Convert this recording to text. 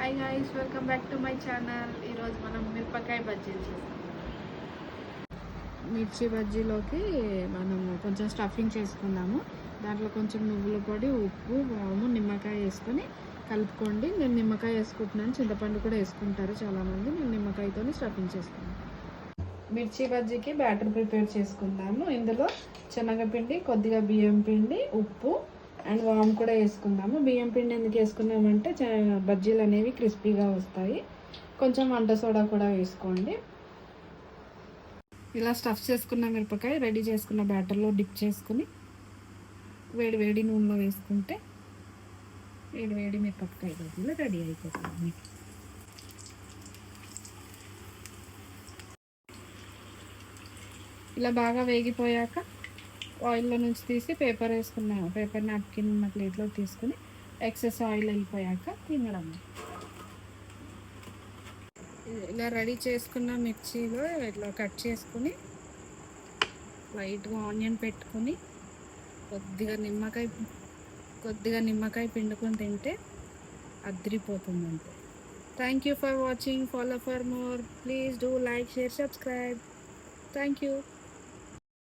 Hi guys, welcome back to my channel. ఈరోజు మనం మిరపకాయ బజ్జీలు చేస్తాం. మిర్చి బజ్జీలోకి మనము కొంచెం స్టఫింగ్ చేసుకున్నాము. దాంట్లో కొంచెం నువ్వుల పొడి, ఉప్పు, వాము, నిమ్మకాయ వేసుకొని కలుపుకోండి. నేను నిమ్మకాయ వేసుకుంటున్నాను, చింతపండు కూడా వేసుకుంటారు చాలామంది. నేను నిమ్మకాయతో స్టఫింగ్ చేసుకున్నాను. మిర్చి బజ్జీకి బ్యాటర్ ప్రిపేర్ చేసుకుందాము. ఇందులో శనగపిండి, కొద్దిగా బియ్యం పిండి, ఉప్పు అండ్ వామ్ కూడా వేసుకుందాము. బియ్యం పిండి ఎందుకు వేసుకున్నామంటే బజ్జీలు అనేవి క్రిస్పీగా వస్తాయి. కొంచెం వంట సోడా కూడా వేసుకోండి. ఇలా స్టఫ్ చేసుకున్న మిరపకాయ రెడీ చేసుకున్న బ్యాటర్లో డిప్ చేసుకుని వేడి వేడి నూనెలో వేసుకుంటే వేడి వేడి మిరపకాయ బజ్జీలు రెడీ అయిపోతుంది. ఇలా బాగా వేగిపోయాక ఆయిల్లో నుంచి తీసి పేపర్ వేసుకున్నాము. పేపర్ నాప్కిన్ ఉన్న ప్లేట్లో తీసుకుని ఎక్సెస్ ఆయిల్ అయిపోయాక తినడం. ఇలా రెడీ చేసుకున్న మిర్చిలో ఇట్లా కట్ చేసుకుని లైట్గా ఆనియన్ పెట్టుకుని కొద్దిగా నిమ్మకాయ పిండుకొని తింటే అదిరిపోతుంది అంతే. Thank you for watching. Follow for more. Please do like, share, subscribe. Thank you.